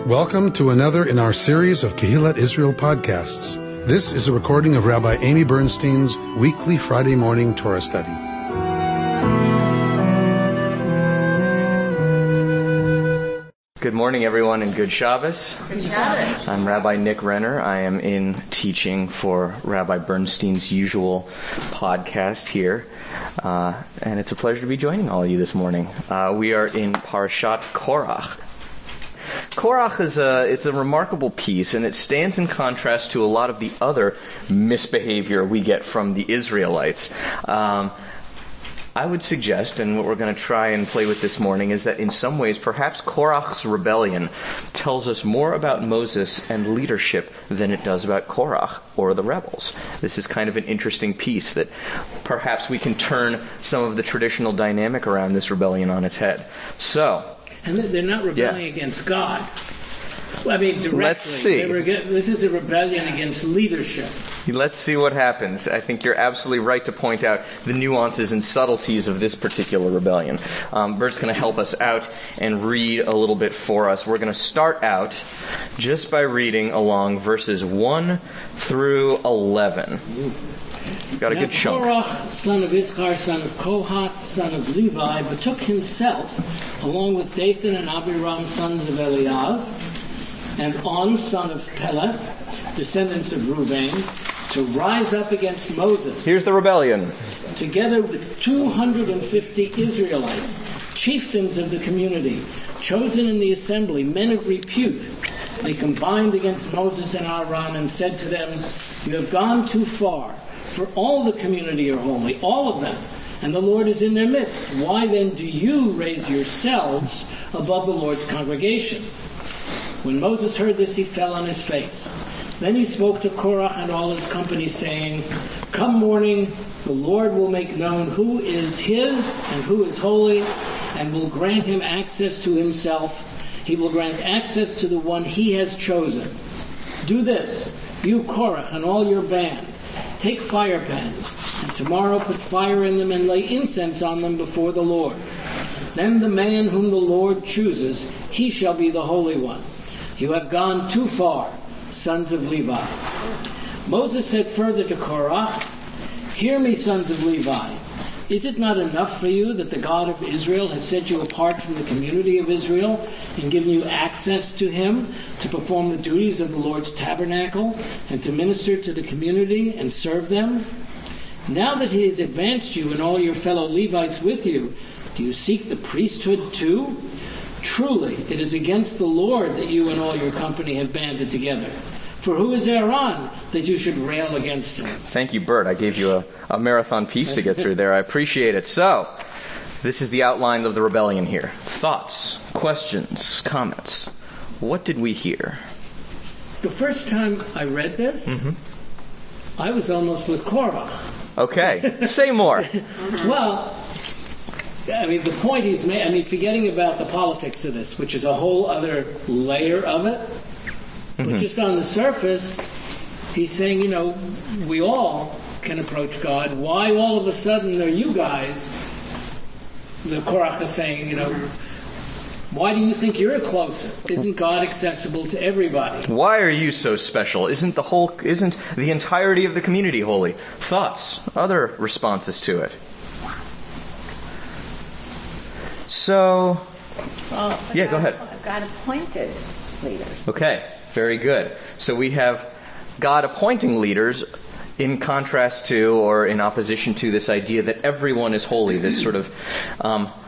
Welcome to another in our series of Kehillat Israel podcasts. This is a recording of Rabbi Amy Bernstein's weekly Friday morning Torah study. Good morning, everyone, and good Shabbos. Good Shabbos. I'm Rabbi Nick Renner. I am in teaching for Rabbi Bernstein's usual podcast here. And it's a pleasure to be joining all of you this morning. We are in Parashat Korach. Korach it's a remarkable piece, and it stands in contrast to a lot of the other misbehavior we get from the Israelites. I would suggest, and what we're going to try and play with this morning, is that in some ways, perhaps Korach's rebellion tells us more about Moses and leadership than it does about Korach or the rebels. This is kind of an interesting piece that perhaps we can turn some of the traditional dynamic around this rebellion on its head. And they're not rebelling against God. I mean, directly. Let's see. This is a rebellion against leadership. Let's see what happens. I think you're absolutely right to point out the nuances and subtleties of this particular rebellion. Bert's going to help us out and read a little bit for us. We're going to start out just by reading along verses 1 through 11. Got a good chunk. Korach, son of Issachar, son of Kohath, son of Levi, betook himself, along with Dathan and Abiram, sons of Eliav, and On, son of Peleth, descendants of Reuben, to rise up against Moses. Here's the rebellion. Together with 250 Israelites, chieftains of the community, chosen in the assembly, men of repute, they combined against Moses and Aaron and said to them, "You have gone too far. For all the community are holy, all of them, and the Lord is in their midst. Why then do you raise yourselves above the Lord's congregation?" When Moses heard this, he fell on his face. Then he spoke to Korach and all his company, saying, "Come morning, the Lord will make known who is his and who is holy, and will grant him access to himself. He will grant access to the one he has chosen. Do this, you Korach and all your band. Take fire pans, and tomorrow put fire in them and lay incense on them before the Lord. Then the man whom the Lord chooses, he shall be the Holy One. You have gone too far, sons of Levi." Moses said further to Korach, "Hear me, sons of Levi. Is it not enough for you that the God of Israel has set you apart from the community of Israel and given you access to him to perform the duties of the Lord's tabernacle and to minister to the community and serve them? Now that he has advanced you and all your fellow Levites with you, do you seek the priesthood too? Truly, it is against the Lord that you and all your company have banded together. For who is Aaron that you should rail against him?" Thank you, Bert. I gave you a marathon piece to get through there. I appreciate it. So, this is the outline of the rebellion here. Thoughts, questions, comments. What did we hear? The first time I read this, I was almost with Korach. Okay, say more. Well, I mean, the point he's made, forgetting about the politics of this, which is a whole other layer of it, but just on the surface, he's saying, we all can approach God. Why all of a sudden are you guys, the Korach is saying, why do you think you're closer? Isn't God accessible to everybody? Why are you so special? Isn't the entirety of the community holy? Thoughts, other responses to it. So, yeah, go ahead. God appointed leaders. Okay, very good. So we have God appointing leaders in contrast to, or in opposition to, this idea that everyone is holy, this sort of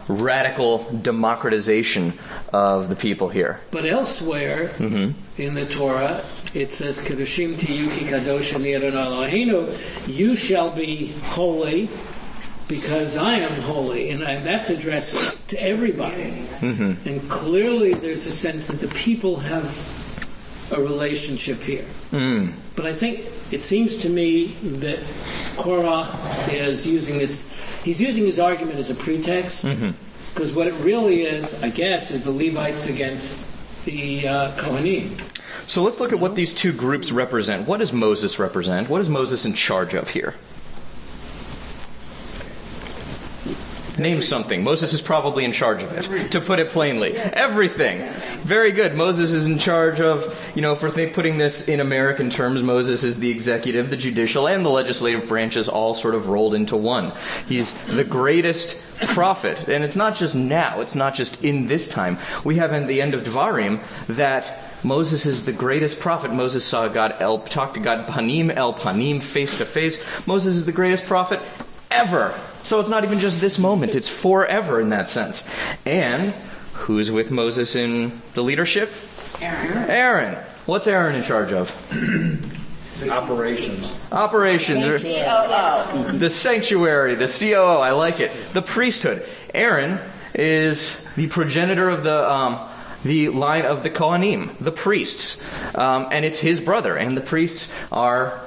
radical democratization of the people here. But elsewhere in the Torah, it says, "Kedoshim tiyu ki kadosh ani Adonai Eloheinu," you shall be holy because I am holy, and that's addressed to everybody. And clearly there's a sense that the people have a relationship here. But I think it seems to me that Korach is using he's using his argument as a pretext, because what it really is, I guess, is the Levites against the Kohanim. So let's look at what these two groups represent. What does Moses represent? What is Moses in charge of here? Name something. Moses is probably in charge of it, to put it plainly. Everything. Very good. Moses is in charge of, putting this in American terms, Moses is the executive, the judicial, and the legislative branches all sort of rolled into one. He's the greatest prophet. And it's not just now. It's not just in this time. We have in the end of Dvarim that Moses is the greatest prophet. Moses saw God, talked to God panim el panim, face to face. Moses is the greatest prophet ever. So it's not even just this moment. It's forever in that sense. And who's with Moses in the leadership? Aaron. What's Aaron in charge of? Operations. The sanctuary, the COO. I like it. The priesthood. Aaron is the progenitor of the line of the Kohanim, the priests. And it's his brother. And the priests are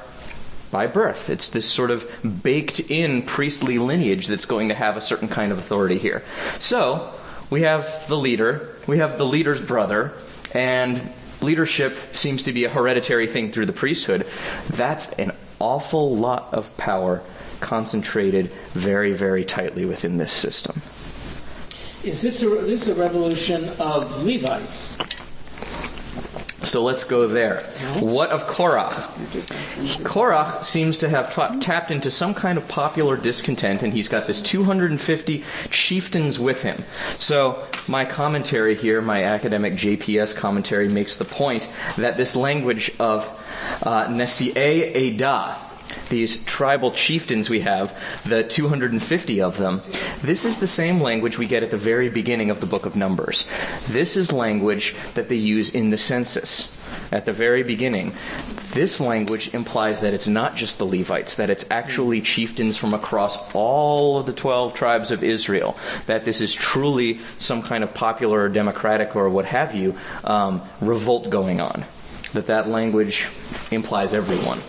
by birth. It's this sort of baked-in priestly lineage that's going to have a certain kind of authority here. So, we have the leader, we have the leader's brother, and leadership seems to be a hereditary thing through the priesthood. That's an awful lot of power concentrated very, very tightly within this system. Is this a revolution of Levites? So let's go there. What of Korach? Korach seems to have tapped into some kind of popular discontent, and he's got this 250 chieftains with him. So my commentary here, my academic JPS commentary, makes the point that this language of Nesi'ei Edah, these tribal chieftains we have, the 250 of them, this is the same language we get at the very beginning of the book of Numbers. This is language that they use in the census at the very beginning. This language implies that it's not just the Levites, that it's actually chieftains from across all of the 12 tribes of Israel, that this is truly some kind of popular or democratic or what have you revolt going on, that language implies everyone.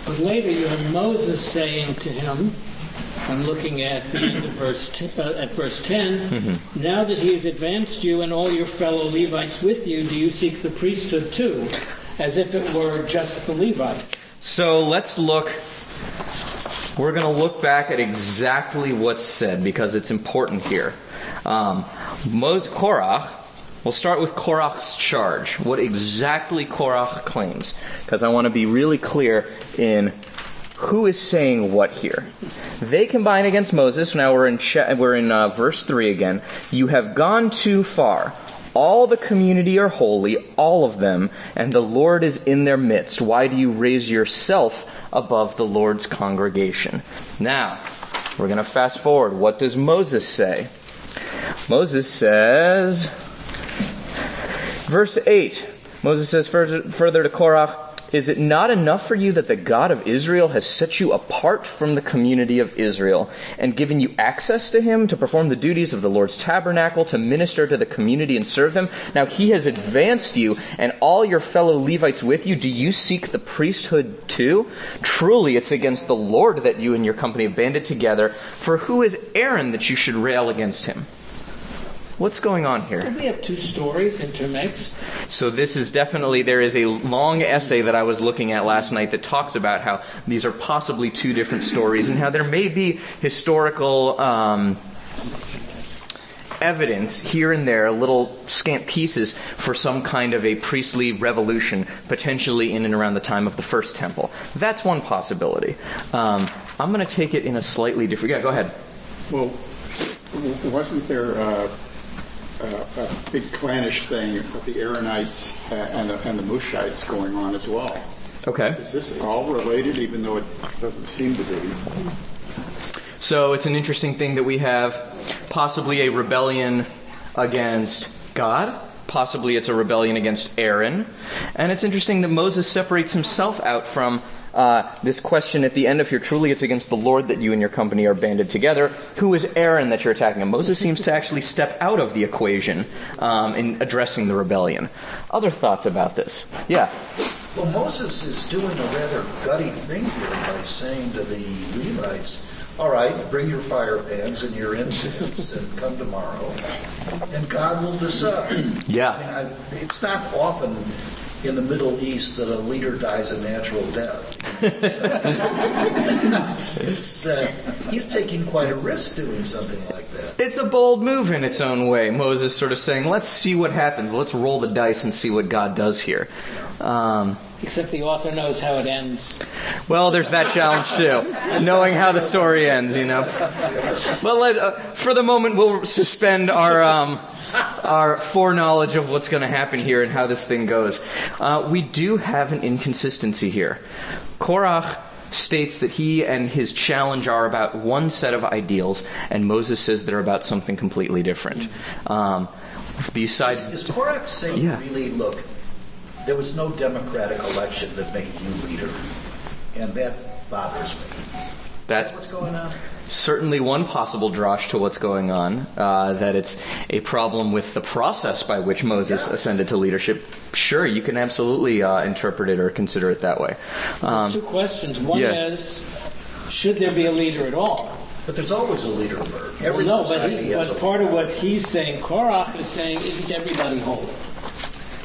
But later you have Moses saying to him, I'm looking at the end of verse 10, now that he has advanced you and all your fellow Levites with you, do you seek the priesthood too, as if it were just the Levites? So let's look. We're going to look back at exactly what's said because it's important here. Korach. We'll start with Korach's charge, what exactly Korach claims, because I want to be really clear in who is saying what here. They combine against Moses. Now we're in verse 3 again. You have gone too far. All the community are holy, all of them, and the Lord is in their midst. Why do you raise yourself above the Lord's congregation? Now, we're going to fast forward. What does Moses say? Moses says, verse 8, Moses says further to Korach, is it not enough for you that the God of Israel has set you apart from the community of Israel and given you access to him to perform the duties of the Lord's tabernacle, to minister to the community and serve them? Now he has advanced you and all your fellow Levites with you. Do you seek the priesthood too? Truly it's against the Lord that you and your company have banded together. For who is Aaron that you should rail against him? What's going on here? Did we have two stories intermixed? So this is definitely, there is a long essay that I was looking at last night that talks about how these are possibly two different stories and how there may be historical evidence here and there, little scant pieces for some kind of a priestly revolution, potentially in and around the time of the first temple. That's one possibility. I'm going to take it in a slightly different... Yeah, go ahead. Well, wasn't there a big clannish thing with the Aaronites and the Mushites going on as well? Okay. Is this all related, even though it doesn't seem to be? So it's an interesting thing that we have possibly a rebellion against God. Possibly it's a rebellion against Aaron. And it's interesting that Moses separates himself out from this question at the end of here. Truly it's against the Lord that you and your company are banded together. Who is Aaron that you're attacking? And Moses seems to actually step out of the equation in addressing the rebellion. Other thoughts about this? Yeah. Well, Moses is doing a rather gutty thing here by saying to the Levites, all right, bring your fire pans and your incense and come tomorrow, and God will decide. Yeah. I mean, it's not often in the Middle East that a leader dies a natural death. He's taking quite a risk doing something like that. It's a bold move in its own way. Moses sort of saying, let's see what happens. Let's roll the dice and see what God does here. Except the author knows how it ends. Well, there's that challenge too, knowing how the story ends, you know. Well, for the moment, we'll suspend our foreknowledge of what's going to happen here and how this thing goes. We do have an inconsistency here. Korach states that he and his challenge are about one set of ideals, and Moses says they're about something completely different. Besides, is Korach saying really, look, there was no democratic election that made you leader, and that bothers me. That's what's going on? Certainly one possible drash to what's going on, that it's a problem with the process by which Moses ascended to leadership. Sure, you can absolutely interpret it or consider it that way. There's two questions. One is, should there be a leader at all? But there's always a leader, Bert. But part of what he's saying, Korach is saying, isn't everybody holy?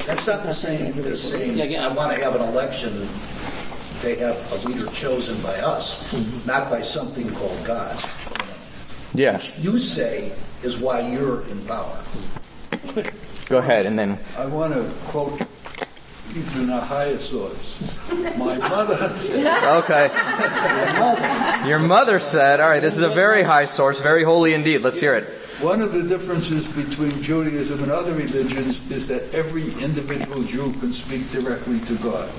That's not the same as saying, I want to have an election. They have a leader chosen by us, not by something called God. Yeah. You say is why you're in power. Go ahead, and then... I want to quote even a higher source. My mother said... Okay. Your mother said, all right, this is a very high source, very holy indeed. Let's hear it. One of the differences between Judaism and other religions is that every individual Jew can speak directly to God.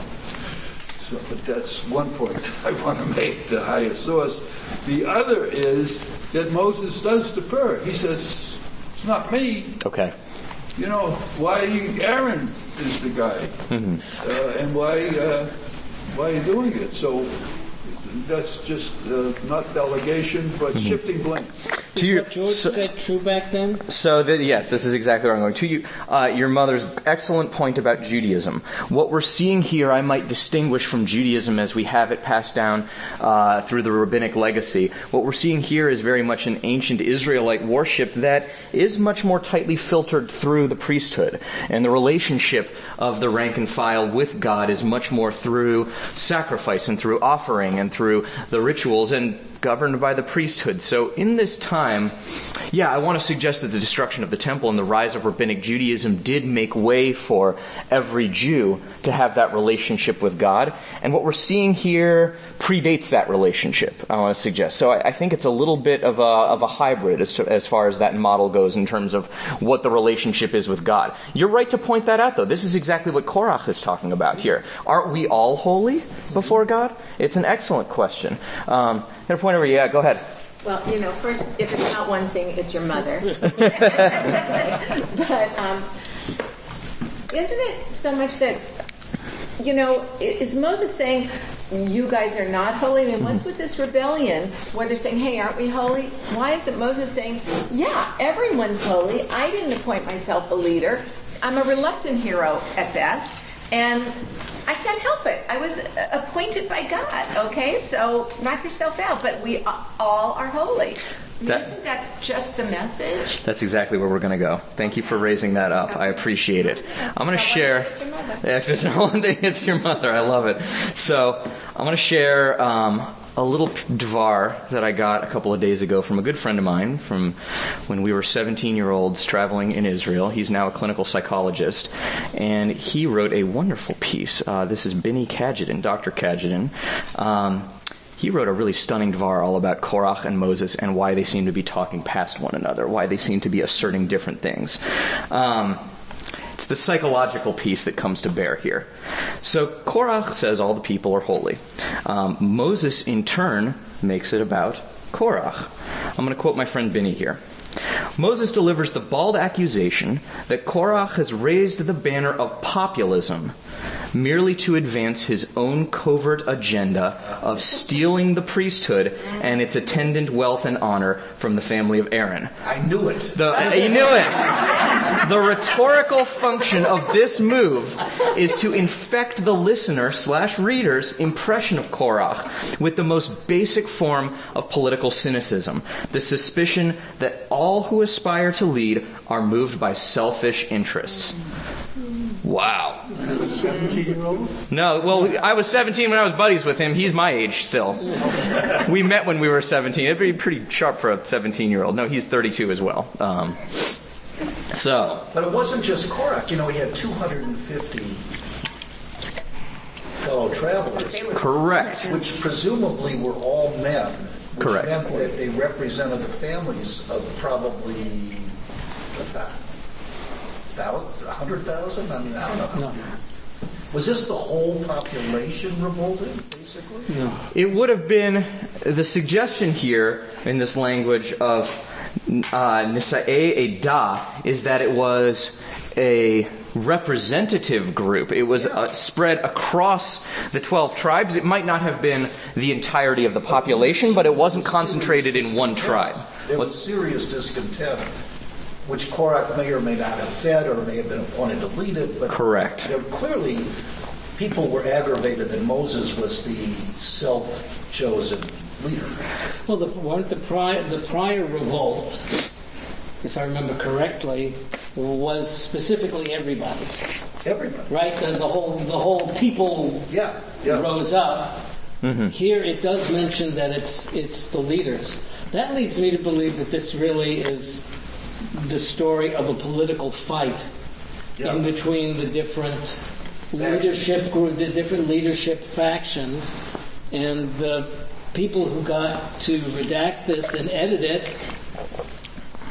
So, but that's one point I want to make, the higher source. The other is that Moses does defer. He says, it's not me. Okay. You know, why Aaron is the guy. And why are you doing it? So that's just not delegation, but shifting blame. Is what George said true back then? So, yes, this is exactly where I'm going. To you, your mother's excellent point about Judaism. What we're seeing here, I might distinguish from Judaism as we have it passed down through the rabbinic legacy. What we're seeing here is very much an ancient Israelite worship that is much more tightly filtered through the priesthood. And the relationship of the rank and file with God is much more through sacrifice and through offering and through the rituals and governed by the priesthood. So in this time, I want to suggest that the destruction of the temple and the rise of rabbinic Judaism did make way for every Jew to have that relationship with God. And what we're seeing here predates that relationship, I want to suggest. So I think it's a little bit of a hybrid as far as that model goes in terms of what the relationship is with God. You're right to point that out, though. This is exactly what Korach is talking about here. Aren't we all holy before God? It's an excellent question. Got a point over here. Yeah, go ahead. Well, first, if it's not one thing, it's your mother. But isn't it so much that, is Moses saying, you guys are not holy? I mean, what's with this rebellion where they're saying, hey, aren't we holy? Why isn't Moses saying, yeah, everyone's holy. I didn't appoint myself a leader. I'm a reluctant hero at best. And I can't help it. I was appointed by God, okay? So knock yourself out. But we all are holy. Isn't that just the message? That's exactly where we're going to go. Thank you for raising that up. I appreciate it. I'm going to share... It's your mother. If it's not one thing, it's your mother. I love it. So I'm going to share a little dvar that I got a couple of days ago from a good friend of mine from when we were 17-year-olds traveling in Israel. He's now a clinical psychologist. And he wrote a wonderful piece. This is Benny Kajidin, Dr. Kajidin. He wrote a really stunning dvar all about Korach and Moses and why they seem to be talking past one another, why they seem to be asserting different things. It's the psychological piece that comes to bear here. So Korach says all the people are holy. Moses, in turn, makes it about Korach. I'm going to quote my friend Benny here. Moses delivers the bald accusation that Korach has raised the banner of populism merely to advance his own covert agenda of stealing the priesthood and its attendant wealth and honor from the family of Aaron. I knew it. You knew it. The rhetorical function of this move is to infect the listener/reader's impression of Korach with the most basic form of political cynicism, the suspicion that all who aspire to lead are moved by selfish interests. Wow. 17-year-old? No, well, I was 17 when I was buddies with him. He's my age still. We met when we were 17. It'd be pretty sharp for a 17-year-old. No, he's 32 as well. But it wasn't just Korach. He had 250 fellow travelers. Correct. Which presumably were all men. Which Correct. meant that they represented the families of probably about 100,000? I mean, I don't know. No. Was this the whole population revolted, basically? No. It would have been the suggestion here in this language of Nisa'e Eda is that it was a representative group. It was spread across the 12 tribes. It might not have been the entirety of the population, but it wasn't concentrated in one tribe. There was serious discontent, which Korach may or may not have fed or may have been appointed to lead it. But Correct. Clearly, people were aggravated that Moses was the self-chosen leader. Well, the prior revolt, if I remember correctly, was specifically everybody. Everybody. Right? The whole people rose up. Mm-hmm. Here it does mention that it's the leaders. That leads me to believe that this really is the story of a political fight in between the different leadership group, the different leadership factions, and the people who got to redact this and edit it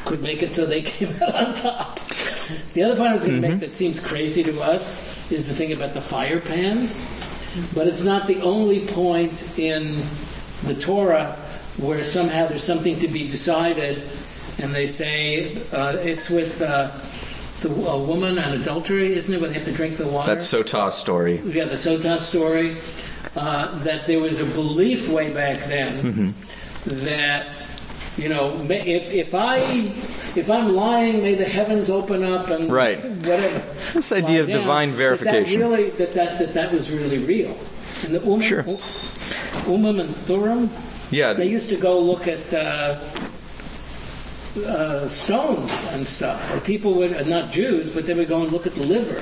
could make it so they came out on top. The other point I was going to make that seems crazy to us is the thing about the fire pans, but it's not the only point in the Torah where somehow there's something to be decided, and they say it's with a woman on adultery, isn't it, where they have to drink the water? That's Sotah's story. Yeah, the Sotah story. That there was a belief way back then that, if I'm lying, may the heavens open up and whatever. This idea of divine verification. That was really real. And the Ummah and Thummim, they used to go look at stones and stuff. Or people would, not Jews, but they would go and look at the liver,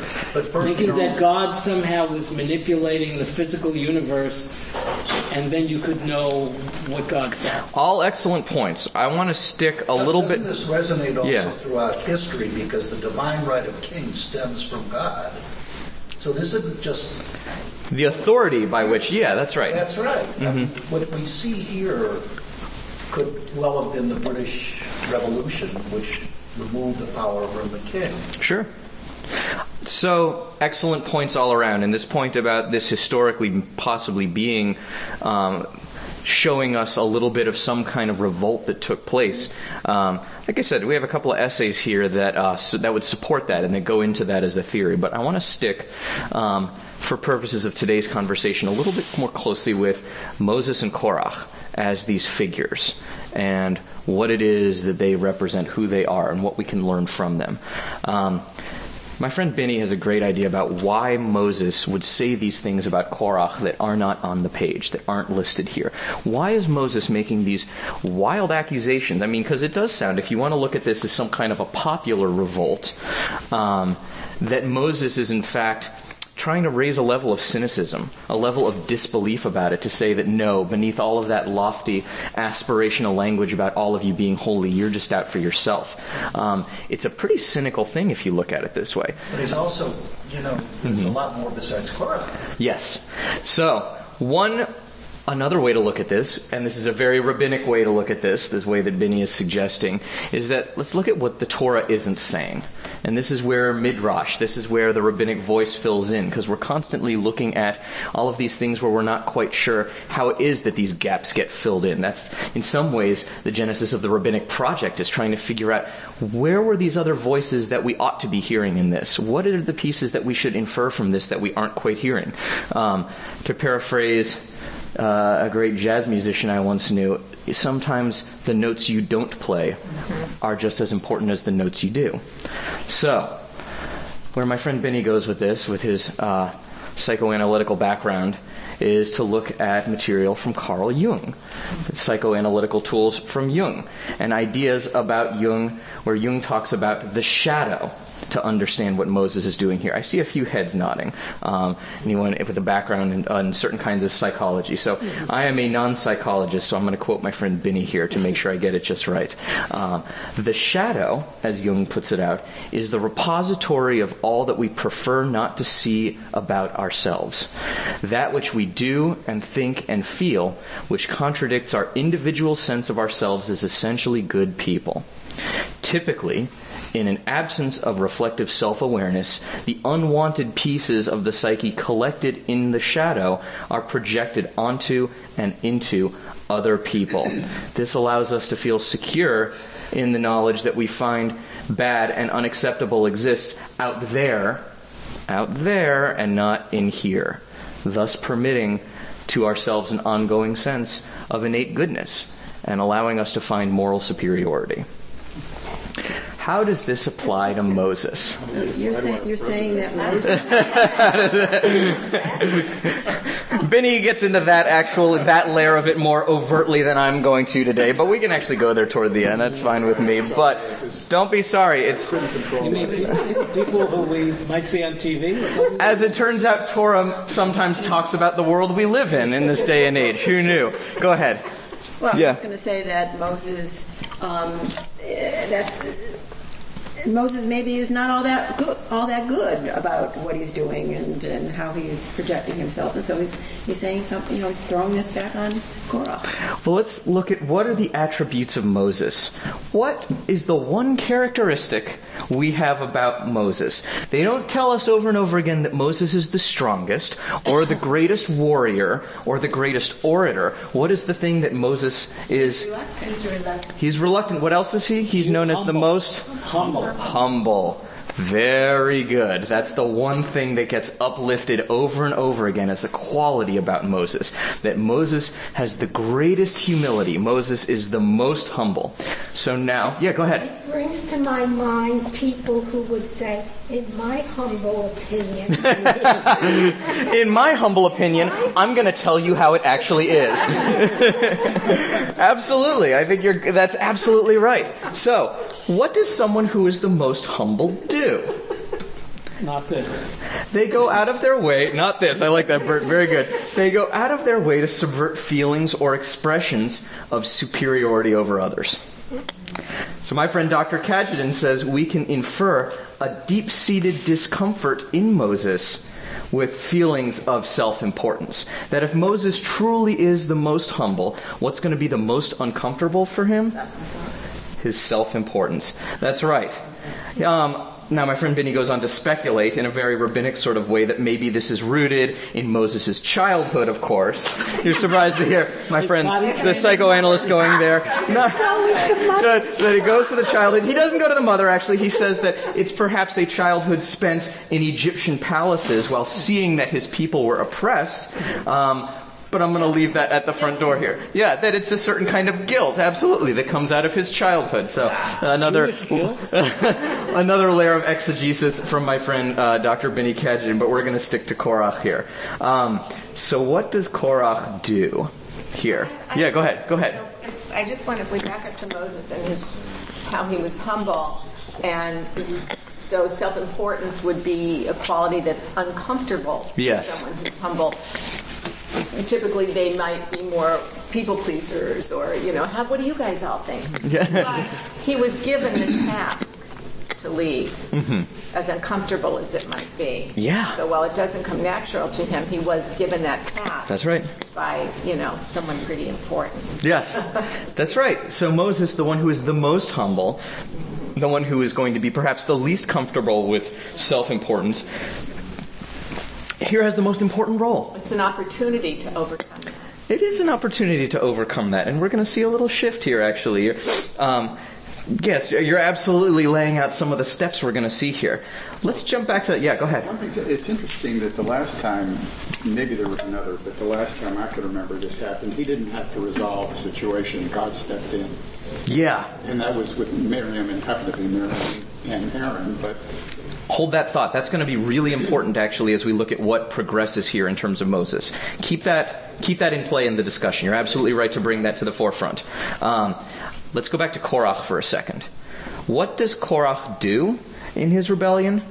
thinking that God somehow was manipulating the physical universe, and then you could know what God thought. All excellent points. I want to stick a little bit... Doesn't this resonate also throughout history, because the divine right of kings stems from God? So this isn't just... The authority by which, that's right. That's right. What we see here could well have been the British Revolution, which removed the power from the king. Sure. So, excellent points all around. And this point about this historically possibly being showing us a little bit of some kind of revolt that took place. Like I said, we have a couple of essays here that would support that and that go into that as a theory. But I want to stick, for purposes of today's conversation, a little bit more closely with Moses and Korach as these figures and what it is that they represent, who they are, and what we can learn from them. My friend Benny has a great idea about why Moses would say these things about Korach that are not on the page, that aren't listed here. Why is Moses making these wild accusations? I mean, because it does sound, if you want to look at this as some kind of a popular revolt, that Moses is in fact trying to raise a level of cynicism, a level of disbelief about it, to say that no, beneath all of that lofty, aspirational language about all of you being holy, you're just out for yourself. It's a pretty cynical thing if you look at it this way. But he's also, there's a lot more besides Korah. Yes. So, another way to look at this, and this is a very rabbinic way to look at this way that Benny is suggesting, is that let's look at what the Torah isn't saying. And this is where Midrash, this is where the rabbinic voice fills in, because we're constantly looking at all of these things where we're not quite sure how it is that these gaps get filled in. That's, in some ways, the genesis of the rabbinic project, is trying to figure out where were these other voices that we ought to be hearing in this? What are the pieces that we should infer from this that we aren't quite hearing? To paraphrase a great jazz musician I once knew, sometimes the notes you don't play are just as important as the notes you do. So, where my friend Benny goes with this, with his psychoanalytical background, is to look at material from Carl Jung, psychoanalytical tools from Jung, and ideas about Jung, where Jung talks about the shadow to understand what Moses is doing here. I see a few heads nodding. Anyone with a background in certain kinds of psychology. So I am a non-psychologist, so I'm going to quote my friend Binny here to make sure I get it just right. The shadow, as Jung puts it out, is the repository of all that we prefer not to see about ourselves. That which we do and think and feel, which contradicts our individual sense of ourselves as essentially good people. Typically, in an absence of reflective self-awareness, the unwanted pieces of the psyche collected in the shadow are projected onto and into other people. This allows us to feel secure in the knowledge that we find bad and unacceptable exists out there, and not in here, thus permitting to ourselves an ongoing sense of innate goodness and allowing us to find moral superiority. How does this apply to Moses? You're saying that Moses... Benny gets into that layer of it more overtly than I'm going to today, but we can actually go there toward the end. That's fine with me. But don't be sorry. It's You mean people who we might see on TV? Or something? As it turns out, Torah sometimes talks about the world we live in this day and age. Who knew? Go ahead. Well, Yeah. I was going to say that Moses, Moses maybe is not all that good about what he's doing and how he's projecting himself, and so he's saying something. He's throwing this back on Korach. Well, let's look at what are the attributes of Moses. What is the one characteristic we have about Moses? They don't tell us over and over again that Moses is the strongest, or the greatest warrior, or the greatest orator. What is the thing that Moses is? He's reluctant. What else is he? He's known as the most humble. Very good. That's the one thing that gets uplifted over and over again as a quality about Moses. That Moses has the greatest humility. Moses is the most humble. So now, go ahead. It brings to my mind people who would say, in my humble opinion. In my humble opinion, I'm going to tell you how it actually is. Absolutely. I think that's absolutely right. So, what does someone who is the most humble do? Not this. They go out of their way, not this, I like that, Bert, very good. They go out of their way to subvert feelings or expressions of superiority over others. So my friend Dr. Kajidin says we can infer a deep-seated discomfort in Moses with feelings of self-importance. That if Moses truly is the most humble, what's going to be the most uncomfortable for him? His self-importance. That's right. Now my friend Benny goes on to speculate in a very rabbinic sort of way that maybe this is rooted in Moses' childhood, of course. You're surprised to hear my friend, the psychoanalyst, going there. That he goes to the childhood. He doesn't go to the mother, actually. He says that it's perhaps a childhood spent in Egyptian palaces while seeing that his people were oppressed. But I'm going to leave that at the front door here. Yeah, that it's a certain kind of guilt, absolutely, that comes out of his childhood. So another layer of exegesis from my friend Dr. Benny Kajin, but we're going to stick to Korach here. So what does Korach do here? Yeah, go ahead. I just wonder if we back up to Moses and how he was humble, and so self-importance would be a quality that's uncomfortable. Yes. Someone who's humble. Typically, they might be more people pleasers, or what do you guys all think? But he was given the task to lead, as uncomfortable as it might be. Yeah. So while it doesn't come natural to him, he was given that task. That's right. By someone pretty important. Yes, that's right. So Moses, the one who is the most humble, the one who is going to be perhaps the least comfortable with self-importance, here has the most important role. It's an opportunity to overcome that. It is an opportunity to overcome that, and we're going to see a little shift here, actually. Yes, you're absolutely laying out some of the steps we're going to see here. Let's jump back to... Yeah, go ahead. It's interesting that the last time, maybe there was another, but the last time I can remember this happened, he didn't have to resolve the situation. God stepped in. Yeah. And that was with Miriam, and happened to be Miriam and Aaron, but... Hold that thought. That's going to be really important, actually, as we look at what progresses here in terms of Moses. Keep that in play in the discussion. You're absolutely right to bring that to the forefront. Let's go back to Korach for a second. What does Korach do, in his rebellion,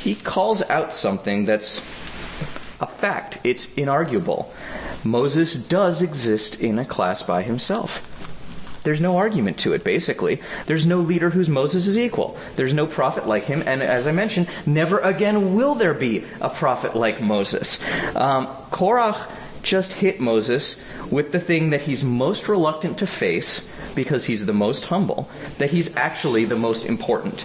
he calls out something that's a fact. It's inarguable. Moses does exist in a class by himself. There's no argument to it, basically. There's no leader who's Moses' equal. There's no prophet like him, and as I mentioned, never again will there be a prophet like Moses. Korach just hit Moses with the thing that he's most reluctant to face because he's the most humble, that he's actually the most important.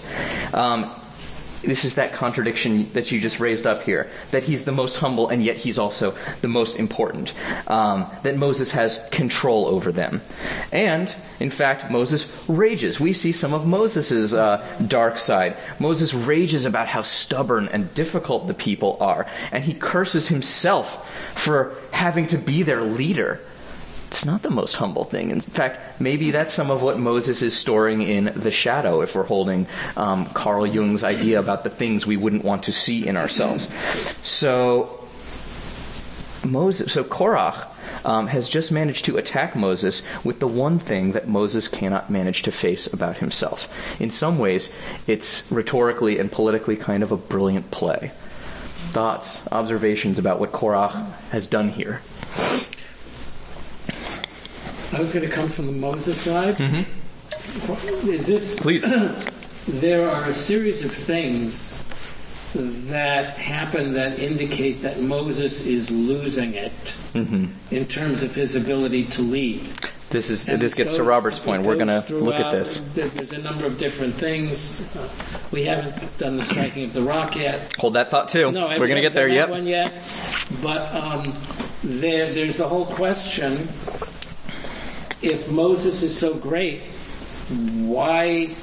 This is that contradiction that you just raised up here, that he's the most humble and yet he's also the most important, that Moses has control over them. And, in fact, Moses rages. We see some of Moses' dark side. Moses rages about how stubborn and difficult the people are, and he curses himself for having to be their leader. It's not the most humble thing. In fact, maybe that's some of what Moses is storing in the shadow, if we're holding Carl Jung's idea about the things we wouldn't want to see in ourselves. So Korach has just managed to attack Moses with the one thing that Moses cannot manage to face about himself. In some ways, it's rhetorically and politically kind of a brilliant play. Thoughts, observations about what Korach has done here? I was going to come from the Moses side. Mm-hmm. Is this? Please. There are a series of things that happen that indicate that Moses is losing it in terms of his ability to lead. This gets to Robert's point. We're going to look at this. There's a number of different things. We haven't done the striking of the rock yet. Hold that thought too. No, we're going to get there. Yep. One yet. But there's the whole question. If Moses is so great, why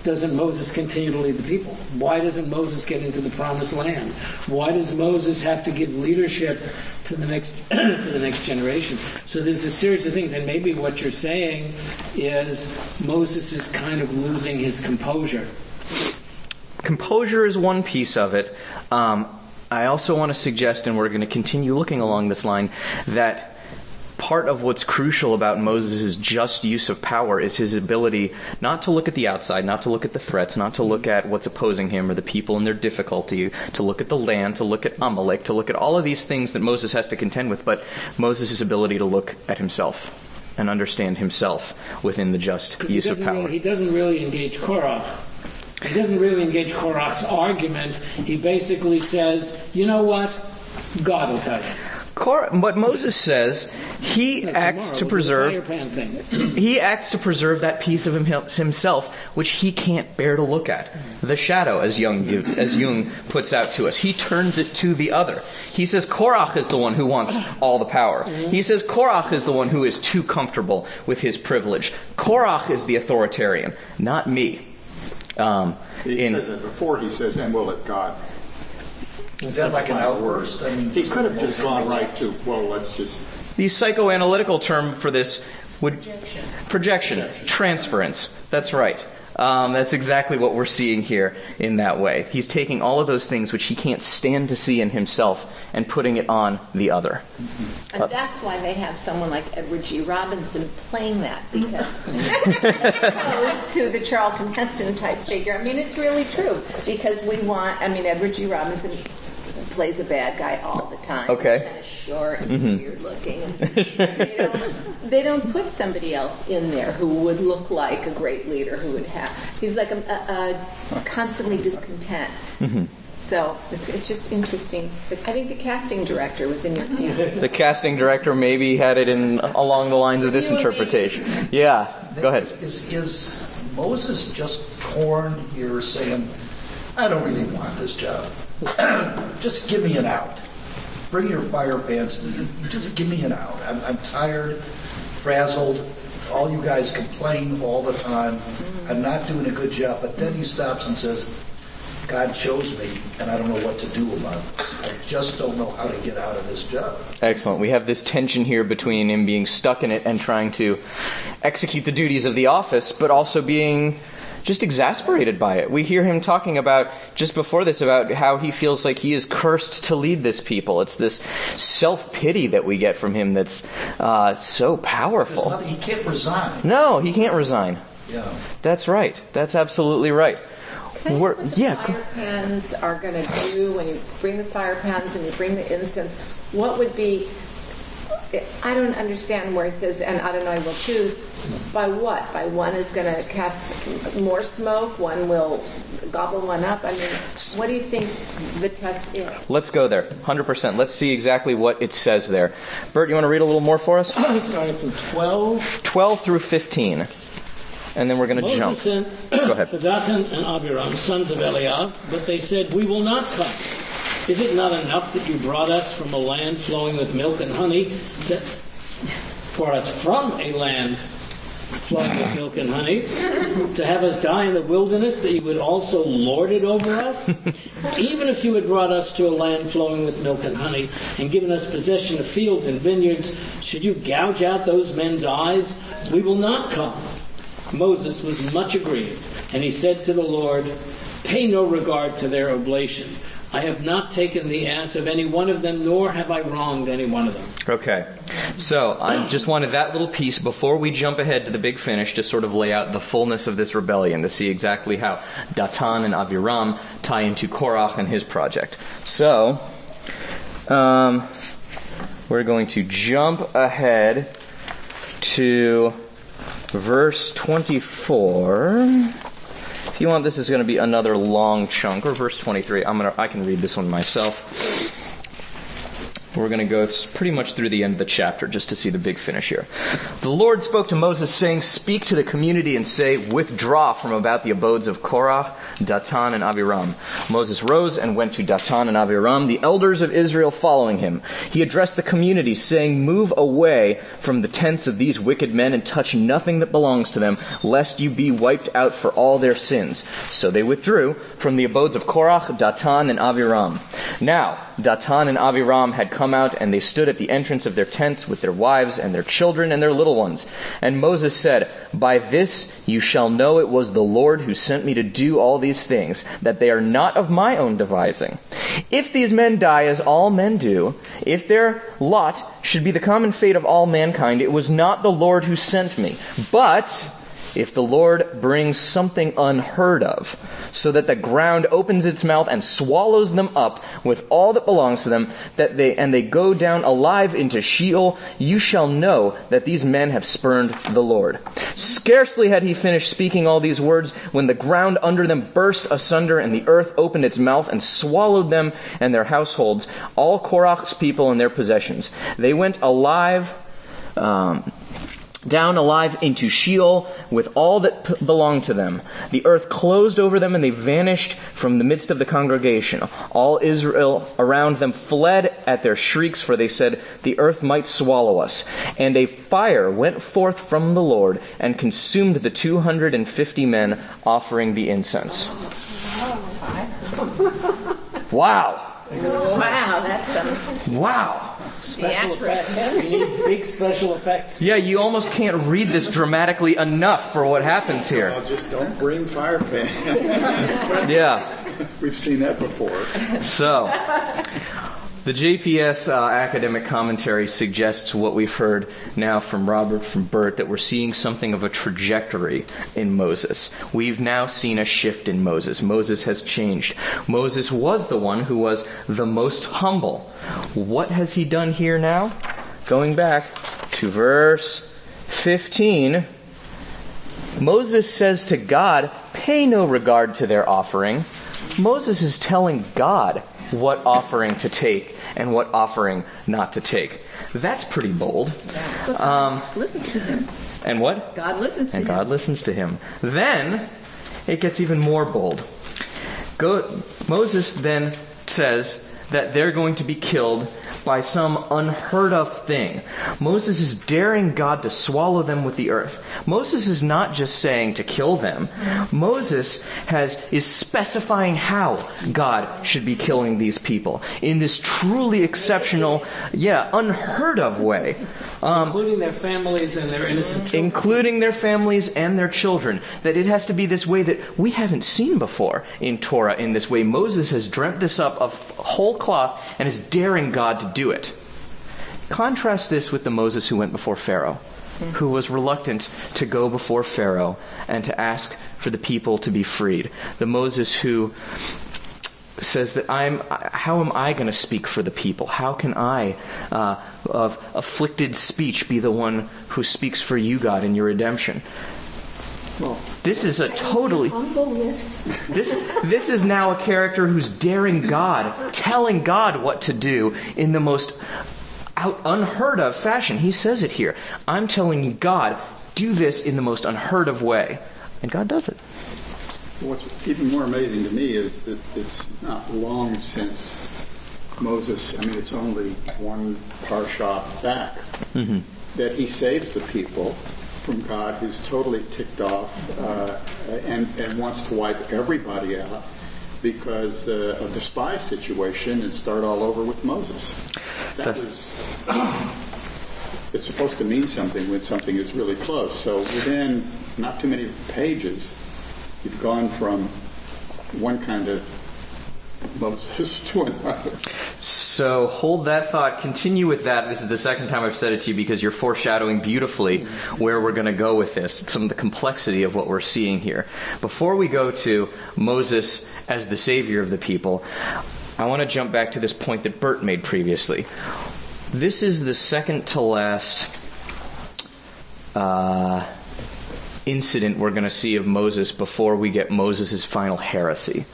doesn't Moses continue to lead the people? Why doesn't Moses get into the promised land? Why does Moses have to give leadership to the next generation? So there's a series of things, and maybe what you're saying is Moses is kind of losing his composure. Composure is one piece of it. I also want to suggest, and we're going to continue looking along this line, that part of what's crucial about Moses' just use of power is his ability not to look at the outside, not to look at the threats, not to look at what's opposing him or the people and their difficulty, to look at the land, to look at Amalek, to look at all of these things that Moses has to contend with, but Moses' ability to look at himself and understand himself within the just use of power. He doesn't really engage Korach. He doesn't really engage Korach's argument. He basically says, you know what? God will tell you. What Moses says, he acts to preserve that piece of himself which he can't bear to look at. The shadow, as Jung puts out to us. He turns it to the other. He says Korach is the one who wants all the power. He says Korach is the one who is too comfortable with his privilege. Korach is the authoritarian, not me. He says that before. He says, and will it God. Is that like an outburst? I mean, he could have just gone right to, well, let's just... The psychoanalytical term for this would... Projection. Transference. That's right. That's exactly what we're seeing here in that way. He's taking all of those things which he can't stand to see in himself and putting it on the other. And that's why they have someone like Edward G. Robinson playing that, because opposed to the Charlton Heston type figure. I mean, it's really true, because Edward G. Robinson plays a bad guy all the time. Okay. He's kind of short and weird looking. They don't put somebody else in there who would look like a great leader, who would have. He's like a constantly discontent. Mm-hmm. So it's just interesting. I think the casting director was in your camp. The casting director maybe had it in along the lines of this interpretation. Yeah, go ahead. Is Moses just torn here saying, I don't really want this job. Just give me an out. Bring your fire pants. Just give me an out. I'm tired, frazzled. All you guys complain all the time. I'm not doing a good job. But then he stops and says, God chose me, and I don't know what to do about it. I just don't know how to get out of this job. Excellent. We have this tension here between him being stuck in it and trying to execute the duties of the office, but also being just exasperated by it. We hear him talking about, just before this, about how he feels like he is cursed to lead this people. It's this self-pity that we get from him that's so powerful. He can't resign. No, he can't resign. Yeah. That's right. That's absolutely right. What yeah. fire pans are going to do when you bring the fire pans and you bring the incense? What would be? I don't understand where it says, and Adonai will choose. By what? By one is going to cast more smoke, one will gobble one up. I mean, what do you think the test is? Let's go there, 100%. Let's see exactly what it says there. Bert, you want to read a little more for us? Starting from 12 through 15. And then we're going to jump. Moses sent Go ahead. Dathan and Abiram, sons of Eliab, but they said, "We will not come. Is it not enough that you brought us from a land flowing with milk and honey, for us from a land flowing with milk and honey, to have us die in the wilderness, that you would also lord it over us? Even if you had brought us to a land flowing with milk and honey, and given us possession of fields and vineyards, should you gouge out those men's eyes? We will not come." Moses was much aggrieved, and he said to the Lord, "Pay no regard to their oblation. I have not taken the ass of any one of them, nor have I wronged any one of them." Okay, so I just wanted that little piece before we jump ahead to the big finish to sort of lay out the fullness of this rebellion, to see exactly how Datan and Aviram tie into Korach and his project. So, we're going to jump ahead to verse 24. If you want, this is going to be another long chunk, or verse 23. I can read this one myself. We're going to go pretty much through the end of the chapter just to see the big finish here. The Lord spoke to Moses, saying, "Speak to the community and say, withdraw from about the abodes of Korach, Datan, and Abiram." Moses rose and went to Datan and Abiram, the elders of Israel following him. He addressed the community, saying, "Move away from the tents of these wicked men and touch nothing that belongs to them, lest you be wiped out for all their sins." So they withdrew from the abodes of Korach, Datan, and Abiram. Now, Datan and Abiram had come out, and they stood at the entrance of their tents with their wives and their children and their little ones. And Moses said, "By this you shall know it was the Lord who sent me to do all these things, that they are not of my own devising. If these men die as all men do, if their lot should be the common fate of all mankind, it was not the Lord who sent me. But if the Lord brings something unheard of, so that the ground opens its mouth and swallows them up with all that belongs to them, and they go down alive into Sheol, you shall know that these men have spurned the Lord." Scarcely had he finished speaking all these words, when the ground under them burst asunder, and the earth opened its mouth and swallowed them and their households, all Korach's people and their possessions. They went down alive into Sheol with all that belonged to them. The earth closed over them, and they vanished from the midst of the congregation. All Israel around them fled at their shrieks, for they said, "The earth might swallow us." And a fire went forth from the Lord and consumed the 250 men offering the incense. Wow. Wow, that's some... Wow. Special effects. We need big special effects. Yeah, you almost can't read this dramatically enough for what happens here. Well, just don't bring fire pans. Yeah. We've seen that before. So, the JPS academic commentary suggests what we've heard now from Robert, from Bert, that we're seeing something of a trajectory in Moses. We've now seen a shift in Moses. Moses has changed. Moses was the one who was the most humble. What has he done here now? Going back to verse 15, Moses says to God, "Pay no regard to their offering." Moses is telling God what offering to take and what offering not to take. That's pretty bold. listens to him. And what? God listens to him. And God listens to him. Then it gets even more bold. Moses then says that they're going to be killed by some unheard of thing. Moses is daring God to swallow them with the earth. Moses is not just saying to kill them. Moses is specifying how God should be killing these people in this truly exceptional, unheard of way. Including their families and their innocent children. Including their families and their children. That it has to be this way that we haven't seen before in Torah in this way. Moses has dreamt this up of whole cloth and is daring God to do it. Contrast this with the Moses who went before Pharaoh, who was reluctant to go before Pharaoh and to ask for the people to be freed. The Moses who says that how am I going to speak for the people? How can I, of afflicted speech, be the one who speaks for you, God, in your redemption? Well, this is a totally... This is now a character who's daring God, telling God what to do in the most unheard of fashion. He says it here. I'm telling you, God, do this in the most unheard of way. And God does it. What's even more amazing to me is that it's not long since Moses, it's only one Parashat back, that he saves the people from God, who's totally ticked off and wants to wipe everybody out because of the spy situation and start all over with Moses. It's supposed to mean something when something is really close. So within not too many pages, you've gone from one kind of Moses to another. So hold that thought. Continue with that. This is the second time I've said it to you because you're foreshadowing beautifully where we're going to go with this. Some of the complexity of what we're seeing here. Before we go to Moses as the savior of the people, I want to jump back to this point that Bert made previously. This is the second to last incident we're going to see of Moses before we get Moses' final heresy.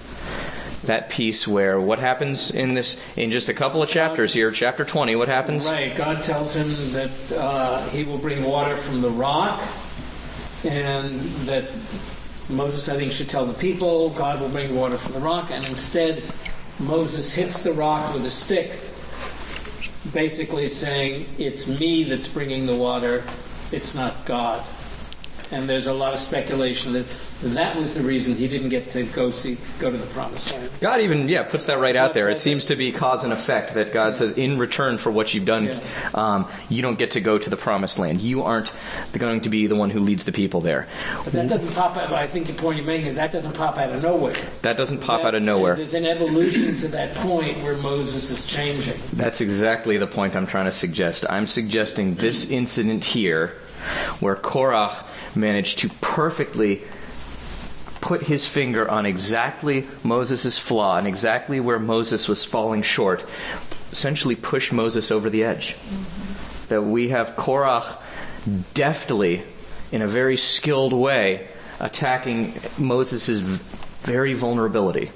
That piece where what happens in just a couple of chapters here, chapter 20, what happens? Right, God tells him that he will bring water from the rock, and that Moses, I think, should tell the people God will bring water from the rock, and instead Moses hits the rock with a stick, basically saying, it's me that's bringing the water, it's not God. And there's a lot of speculation that was the reason he didn't get to go to the Promised Land. God even, puts that right out there. It seems to be cause and effect that God says, in return for what you've done, you don't get to go to the Promised Land. You aren't going to be the one who leads the people there. But that doesn't pop out. I think the point you're making is that doesn't pop out of nowhere. That doesn't pop out of nowhere. There's an evolution to that point where Moses is changing. That's exactly the point I'm trying to suggest. I'm suggesting this incident here, where Korach managed to perfectly put his finger on exactly Moses' flaw and exactly where Moses was falling short, essentially push Moses over the edge. That we have Korach deftly, in a very skilled way, attacking Moses' very vulnerability.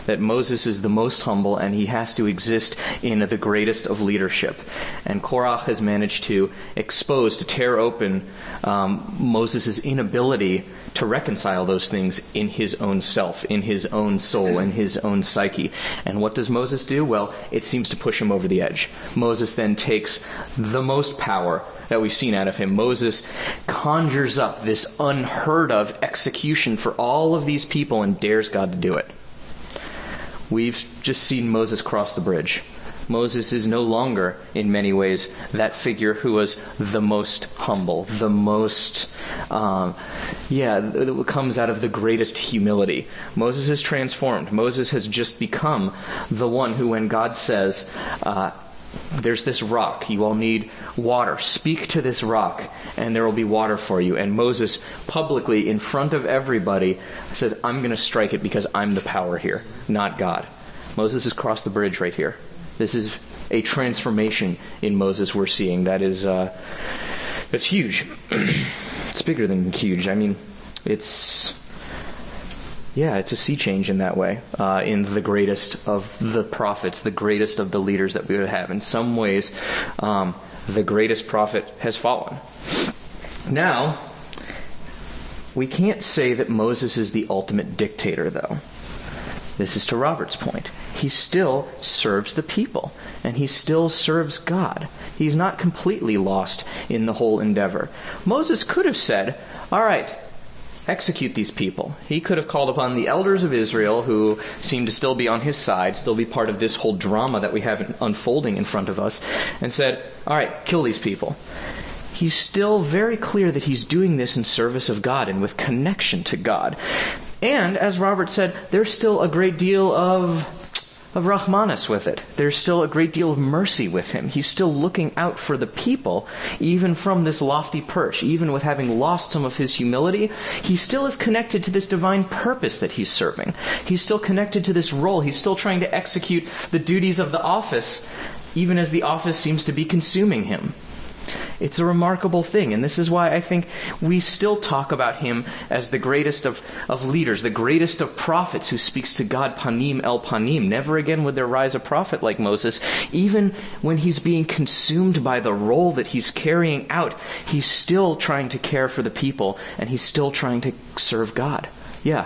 That Moses is the most humble and he has to exist in the greatest of leadership. And Korach has managed to tear open Moses' inability to reconcile those things in his own self, in his own soul, in his own psyche. And what does Moses do? Well, it seems to push him over the edge. Moses then takes the most power that we've seen out of him. Moses conjures up this unheard of execution for all of these people and dares God to do it. We've just seen Moses cross the bridge. Moses is no longer, in many ways, that figure who was the most humble, the most, it comes out of the greatest humility. Moses is transformed. Moses has just become the one who, when God says, there's this rock, you all need water, speak to this rock and there will be water for you. And Moses publicly, in front of everybody, says, I'm going to strike it because I'm the power here, not God. Moses has crossed the bridge right here. This is a transformation in Moses we're seeing. That's huge. It's bigger than huge. It's a sea change in that way, in the greatest of the prophets, the greatest of the leaders that we would have. In some ways, the greatest prophet has fallen. Now, we can't say that Moses is the ultimate dictator, though. This is to Robert's point. He still serves the people, and he still serves God. He's not completely lost in the whole endeavor. Moses could have said, all right, execute these people. He could have called upon the elders of Israel, who seem to still be on his side, still be part of this whole drama that we have unfolding in front of us, and said, all right, kill these people. He's still very clear that he's doing this in service of God and with connection to God. And, as Robert said, there's still a great deal of of Rahmanas with it. There's still a great deal of mercy with him. He's still looking out for the people, even from this lofty perch. Even with having lost some of his humility, he still is connected to this divine purpose that he's serving. He's still connected to this role. He's still trying to execute the duties of the office, even as the office seems to be consuming him. It's a remarkable thing, and this is why I think we still talk about him as the greatest of leaders, the greatest of prophets who speaks to God panim el panim. Never again would there rise a prophet like Moses. Even when he's being consumed by the role that he's carrying out, he's still trying to care for the people, and he's still trying to serve God. Yeah.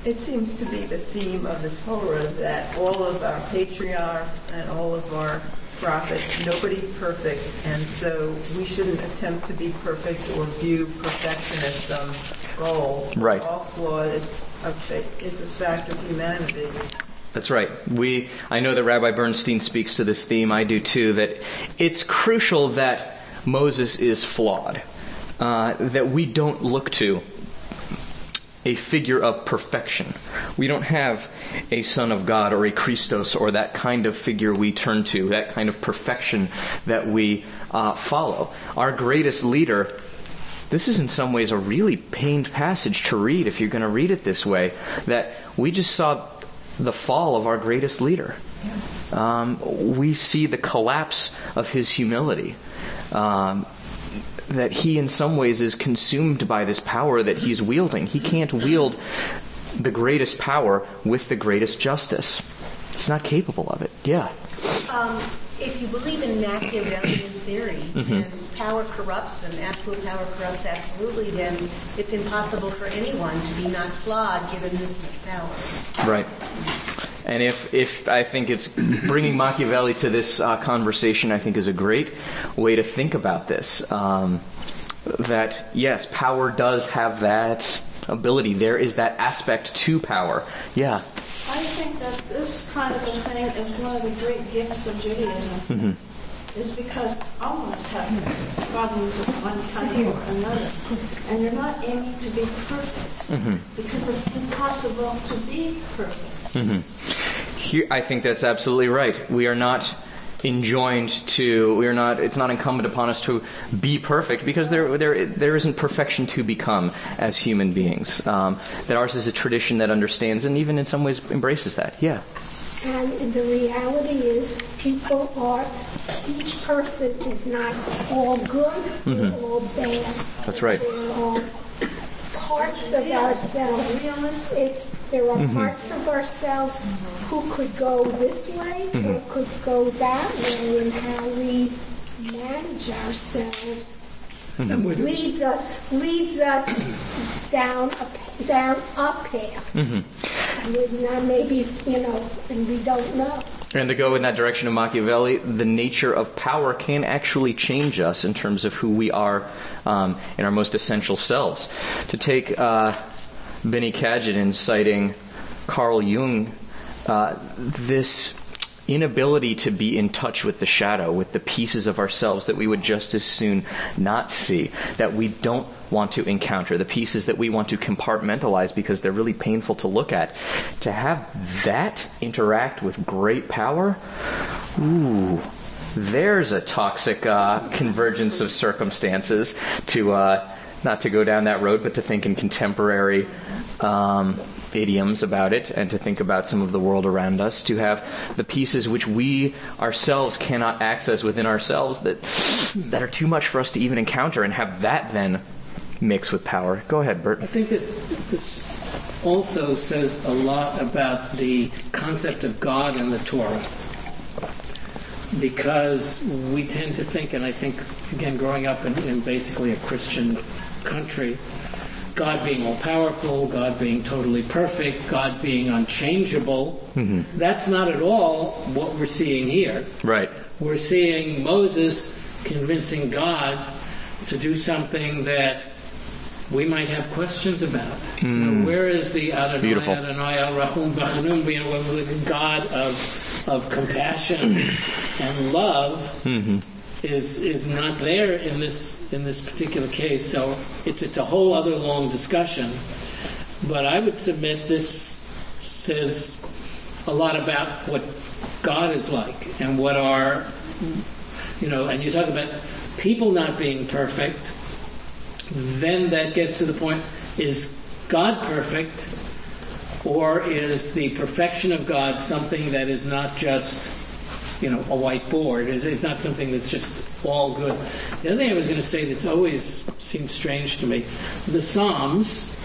It seems to be the theme of the Torah that all of our patriarchs and all of our prophets, nobody's perfect, and so we shouldn't attempt to be perfect or view perfection as some goal. Right. We're all flawed. It's a fact of humanity. That's right. I know that Rabbi Bernstein speaks to this theme. I do too. That it's crucial that Moses is flawed. That we don't look to a figure of perfection. We don't have a Son of God or a Christos or that kind of figure we turn to, that kind of perfection that we follow. Our greatest leader, this is in some ways a really pained passage to read if you're going to read it this way, that we just saw the fall of our greatest leader. We see the collapse of his humility. That he in some ways is consumed by this power that he's wielding. He can't wield the greatest power with the greatest justice. He's not capable of it. Yeah. If you believe in Machiavellian theory, and power corrupts and absolute power corrupts absolutely, then it's impossible for anyone to be not flawed given this much power. Right. And if I think it's bringing Machiavelli to this conversation, I think is a great way to think about this. That yes, power does have that ability. There is that aspect to power. Yeah. I think that this kind of a thing is one of the great gifts of Judaism. Is because all of us have problems of one kind or another. And they're not aiming to be perfect. Because it's impossible to be perfect. Here, I think that's absolutely right. We are not enjoined to, it's not incumbent upon us to be perfect, because there isn't perfection to become as human beings. That ours is a tradition that understands and even in some ways embraces that. Yeah. And the reality is each person is not all good or all bad. That's right. They're all parts of ourselves. There are parts of ourselves who could go this way or could go that way, and how we manage ourselves leads us down a path. Maybe, and we don't know. And to go in that direction of Machiavelli, the nature of power can actually change us in terms of who we are in our most essential selves. To take Benny Kadjidin citing Carl Jung, this inability to be in touch with the shadow, with the pieces of ourselves that we would just as soon not see, that we don't want to encounter, the pieces that we want to compartmentalize because they're really painful to look at. To have that interact with great power, there's a toxic convergence of circumstances to not to go down that road, but to think in contemporary idioms about it, and to think about some of the world around us, to have the pieces which we ourselves cannot access within ourselves that are too much for us to even encounter, and have that then mix with power. Go ahead, Bert. I think this also says a lot about the concept of God in the Torah. Because we tend to think, and I think, again, growing up in basically a Christian country, God being all-powerful, God being totally perfect, God being unchangeable, that's not at all what we're seeing here. Right. We're seeing Moses convincing God to do something that we might have questions about. Where is the Adonai, Adonai al-Rahum B'chanum, God of compassion and love is not there in this particular case. So it's a whole other long discussion. But I would submit this says a lot about what God is like and what our, and you talk about people not being perfect, then that gets to the point, is God perfect, or is the perfection of God something that is not just, a white board? Is it not something that's just all good? The other thing I was going to say that's always seemed strange to me, the Psalms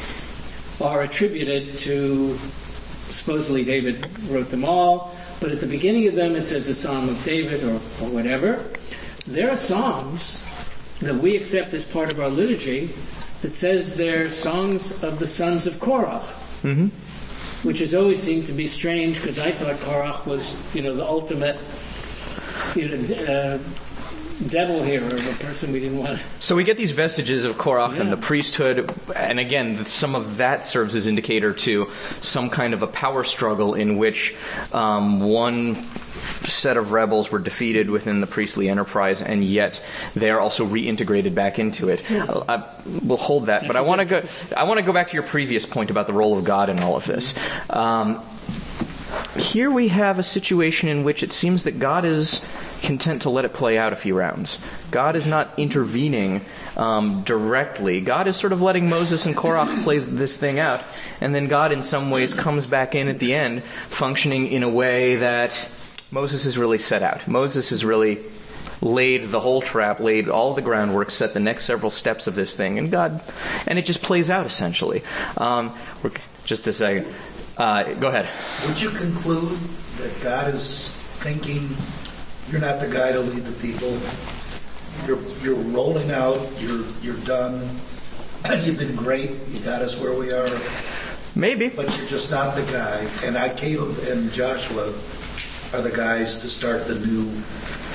are attributed to, supposedly David wrote them all, but at the beginning of them it says a Psalm of David or whatever. There are Psalms that we accept as part of our liturgy that says they're songs of the sons of Korach, which has always seemed to be strange, because I thought Korach was, the ultimate devil here, or a person we didn't want to... So we get these vestiges of Korach and the priesthood, and again, some of that serves as indicator to some kind of a power struggle in which one set of rebels were defeated within the priestly enterprise, and yet they are also reintegrated back into it. We'll hold that, but I want to go back to your previous point about the role of God in all of this. Here we have a situation in which it seems that God is content to let it play out a few rounds. God is not intervening directly. God is sort of letting Moses and Korach play this thing out, and then God in some ways comes back in at the end, functioning in a way that Moses has really set out. Moses has really laid the whole trap, laid all the groundwork, set the next several steps of this thing, and it just plays out essentially. Just a second. Go ahead. Would you conclude that God is thinking, you're not the guy to lead the people? You're rolling out. You're done. You've been great. You got us where we are. Maybe. But you're just not the guy. And Caleb and Joshua are the guys to start the new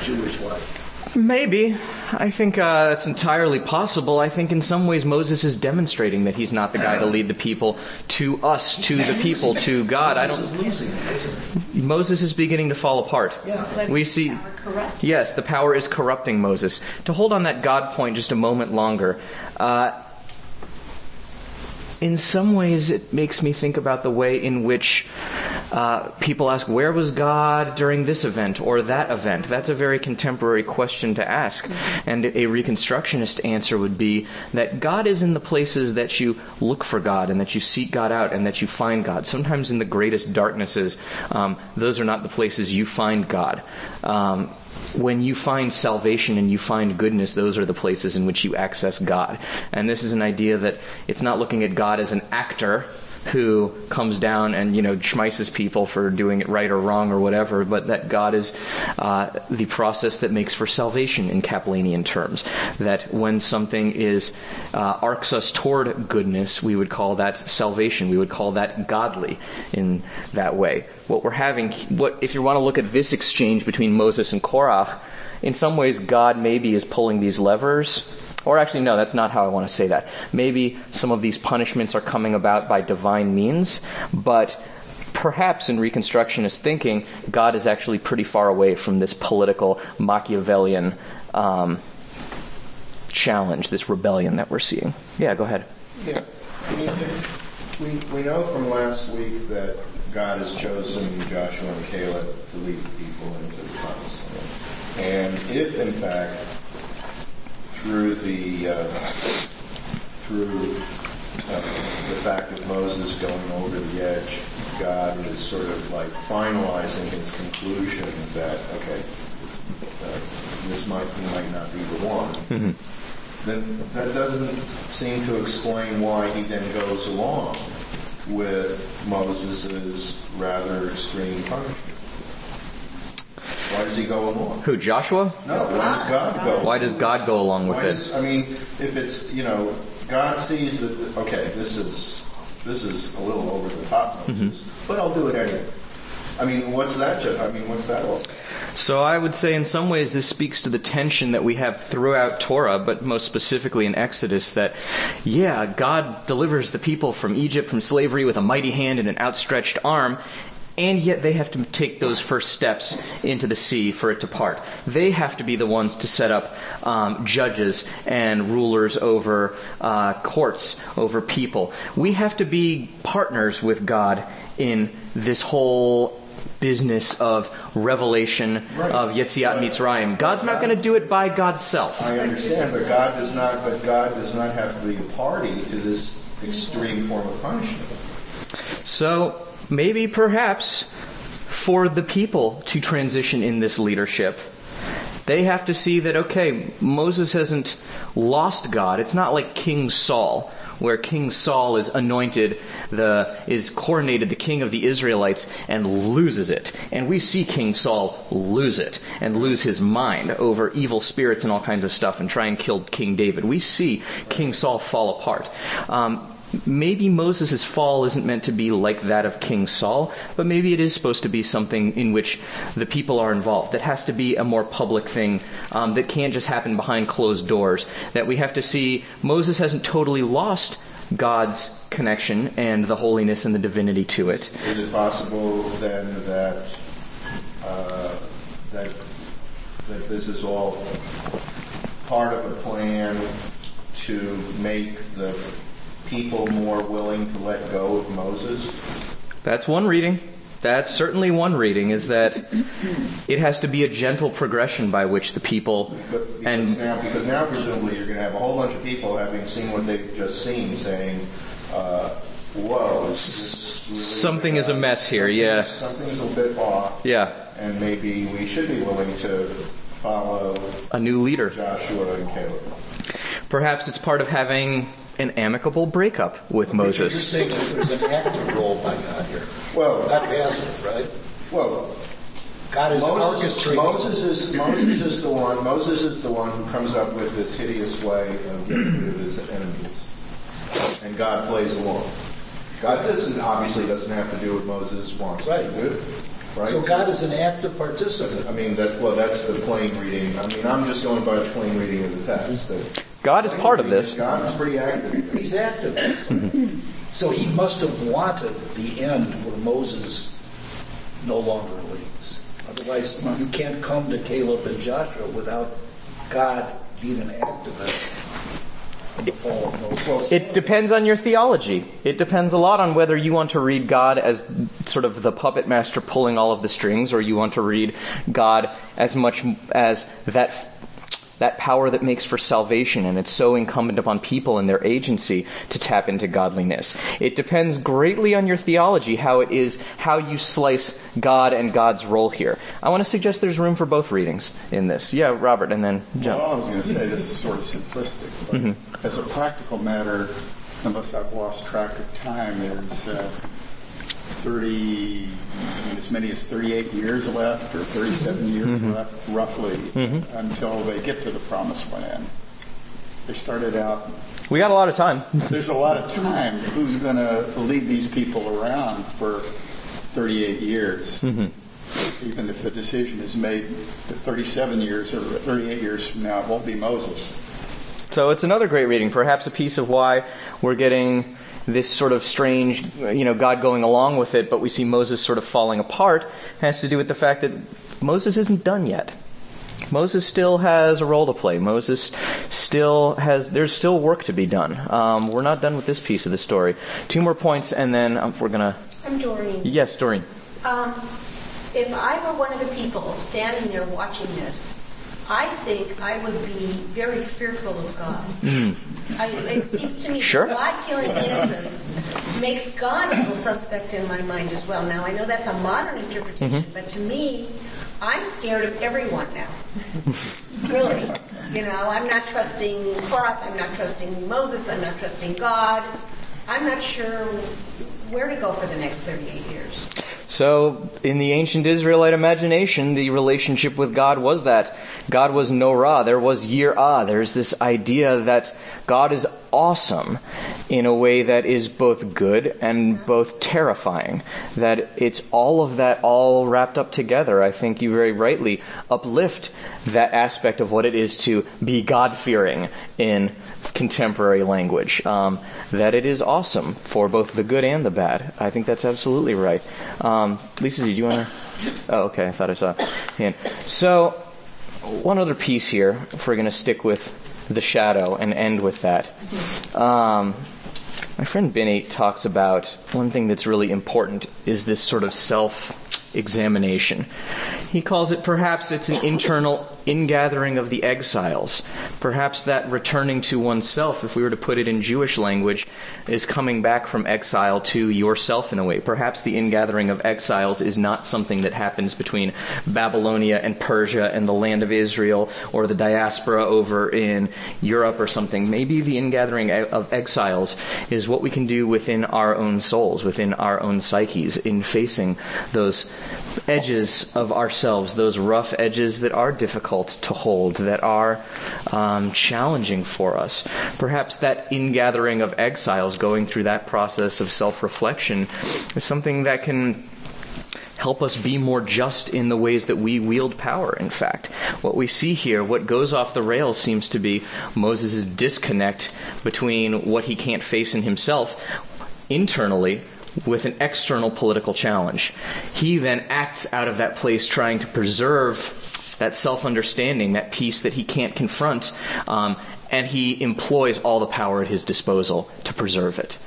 Jewish life. Maybe. I think that's entirely possible. I think in some ways Moses is demonstrating that he's not the guy to lead the people to us, to the people, to God. Moses is beginning to fall apart. We see, yes, the power is corrupting Moses. To hold on that God point just a moment longer, in some ways it makes me think about the way in which people ask, where was God during this event or that event? That's a very contemporary question to ask. And a Reconstructionist answer would be that God is in the places that you look for God and that you seek God out and that you find God. Sometimes in the greatest darknesses, those are not the places you find God. When you find salvation and you find goodness, those are the places in which you access God. And this is an idea that it's not looking at God as an actor who comes down and, schmeises people for doing it right or wrong or whatever, but that God is the process that makes for salvation in Kaplanian terms. That when something arcs us toward goodness, we would call that salvation. We would call that godly in that way. What we're having, if you want to look at this exchange between Moses and Korach, in some ways God maybe is pulling these levers. Or actually, no, that's not how I want to say that. Maybe some of these punishments are coming about by divine means, but perhaps in Reconstructionist thinking, God is actually pretty far away from this political Machiavellian challenge, this rebellion that we're seeing. Yeah, go ahead. Yeah. We know from last week that God has chosen Joshua and Caleb to lead the people into the promised land. And if, in fact, through the fact of Moses going over the edge, God is sort of like finalizing his conclusion that this might not be the one. Mm-hmm. Then that doesn't seem to explain why he then goes along with Moses' rather extreme punishment. Why does he go along? Who, Joshua? No, why does God go? Why does God go along with it? If it's, God sees that, this is a little over the top, Moses, but I'll do it anyway. What's that all? So I would say in some ways this speaks to the tension that we have throughout Torah, but most specifically in Exodus, that, God delivers the people from Egypt, from slavery with a mighty hand and an outstretched arm, and yet they have to take those first steps into the sea for it to part. They have to be the ones to set up judges and rulers over courts, over people. We have to be partners with God in this whole business of revelation of Yetziat Mitzrayim. God's not going to do it by God's self. I understand, but God does not have to be a party to this extreme form of punishment. So maybe perhaps for the people to transition in this leadership, they have to see that, okay, Moses hasn't lost God. It's not like King Saul, where King Saul is anointed, is coronated the king of the Israelites and loses it. And we see King Saul lose it and lose his mind over evil spirits and all kinds of stuff and try and kill King David. We see King Saul fall apart. Maybe Moses' fall isn't meant to be like that of King Saul, but maybe it is supposed to be something in which the people are involved. That has to be a more public thing that can't just happen behind closed doors. That we have to see Moses hasn't totally lost God's connection and the holiness and the divinity to it. Is it possible then that this is all part of a plan to make the people more willing to let go of Moses? That's one reading. That's certainly one reading, is that it has to be a gentle progression by which the people... Because now presumably you're going to have a whole bunch of people having seen what they've just seen saying, whoa, is this really something is a mess here, yeah. Something's a bit off. Yeah. And maybe we should be willing to follow a new leader, Joshua and Caleb. Perhaps it's part of having an amicable breakup with Moses. You're saying that there's an active role by God here. Well, not passive, right? Well, God is orchestrating. Moses is the one who comes up with this hideous way of getting rid of his enemies, and God plays along. God obviously doesn't have to do what Moses wants to do. Right? So God is an active participant. I mean, that's the plain reading. I mean, I'm just going by the plain reading of the text. God is part of this. God is pretty active. He's active. So he must have wanted the end where Moses no longer leads. Otherwise, you can't come to Caleb and Joshua without God being an activist. It depends on your theology. It depends a lot on whether you want to read God as sort of the puppet master pulling all of the strings, or you want to read God as much as that power that makes for salvation, and it's so incumbent upon people and their agency to tap into godliness. It depends greatly on your theology how you slice God and God's role here. I want to suggest there's room for both readings in this. Yeah, Robert, and then John. Well, I was going to say this is sort of simplistic, but as a practical matter, unless I've lost track of time, there's as many as 38 years left, or 37 years left, roughly, until they get to the Promised Land. They started out... We got a lot of time. There's a lot of time. Who's going to lead these people around for 38 years? Even if the decision is made 37 years or 38 years from now, it won't be Moses. So it's another great reading, perhaps a piece of why we're getting this sort of strange, God going along with it, but we see Moses sort of falling apart, has to do with the fact that Moses isn't done yet. Moses still has a role to play. There's still work to be done. We're not done with this piece of the story. 2 more points, and then we're going to... I'm Doreen. Yes, Doreen. If I were one of the people standing there watching this, I think I would be very fearful of God. It seems to me that God killing innocents makes God a little suspect in my mind as well. Now, I know that's a modern interpretation, but to me, I'm scared of everyone now. Really. I'm not trusting Korach, I'm not trusting Moses, I'm not trusting God. I'm not sure where to go for the next 38 years. So, in the ancient Israelite imagination, the relationship with God was that God was Norah, there was Yirah. There's this idea that God is awesome in a way that is both good and both terrifying. That it's all of that all wrapped up together. I think you very rightly uplift that aspect of what it is to be God-fearing in contemporary language. That it is awesome for both the good and the bad. I think that's absolutely right. Lisa, did you want to... Oh, okay, I thought I saw a hand. So, one other piece here, if we're going to stick with the shadow and end with that. My friend Benny talks about one thing that's really important is this sort of examination. He calls it, perhaps it's an internal ingathering of the exiles. Perhaps that returning to oneself, if we were to put it in Jewish language, is coming back from exile to yourself in a way. Perhaps the ingathering of exiles is not something that happens between Babylonia and Persia and the land of Israel, or the diaspora over in Europe or something. Maybe the ingathering of exiles is what we can do within our own souls, within our own psyches, in facing those edges of ourselves, those rough edges that are difficult to hold, that are challenging for us. Perhaps that ingathering of exiles, going through that process of self-reflection, is something that can help us be more just in the ways that we wield power, in fact. What we see here, what goes off the rails, seems to be Moses' disconnect between what he can't face in himself internally with an external political challenge. He then acts out of that place trying to preserve that self-understanding, that peace that he can't confront, and he employs all the power at his disposal to preserve it.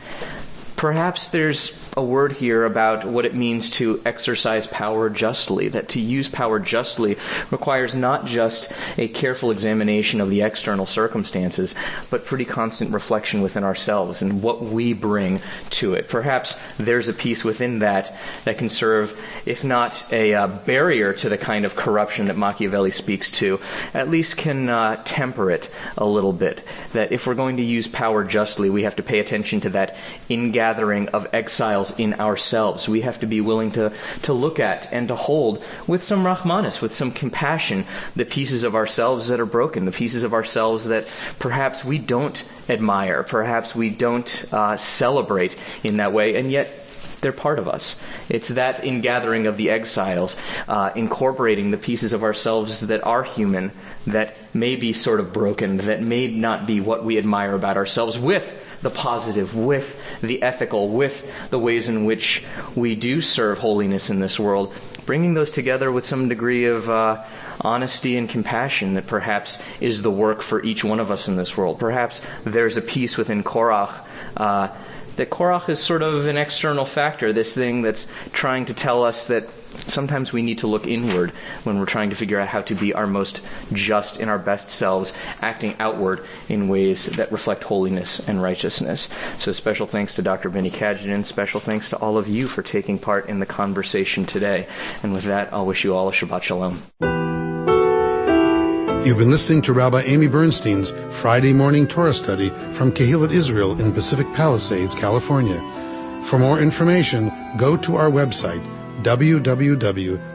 Perhaps there's a word here about what it means to exercise power justly, that to use power justly requires not just a careful examination of the external circumstances, but pretty constant reflection within ourselves and what we bring to it. Perhaps there's a piece within that that can serve, if not a barrier to the kind of corruption that Machiavelli speaks to, at least can temper it a little bit. That if we're going to use power justly, we have to pay attention to that ingathering of exiles in ourselves. We have to be willing to look at and to hold with some rahmanis, with some compassion, the pieces of ourselves that are broken, the pieces of ourselves that perhaps we don't admire, perhaps we don't celebrate in that way, and yet they're part of us. It's that ingathering of the exiles, incorporating the pieces of ourselves that are human, that may be sort of broken, that may not be what we admire about ourselves, with the positive, with the ethical, with the ways in which we do serve holiness in this world, bringing those together with some degree of honesty and compassion that perhaps is the work for each one of us in this world. Perhaps there's a piece within Korach that Korach is sort of an external factor, this thing that's trying to tell us that sometimes we need to look inward when we're trying to figure out how to be our most just in our best selves, acting outward in ways that reflect holiness and righteousness. So special thanks to Dr. Benny Kadjian, special thanks to all of you for taking part in the conversation today. And with that, I'll wish you all a Shabbat Shalom. You've been listening to Rabbi Amy Bernstein's Friday morning Torah study from Kehillat Israel in Pacific Palisades, California. For more information, go to our website, www.ourki.org.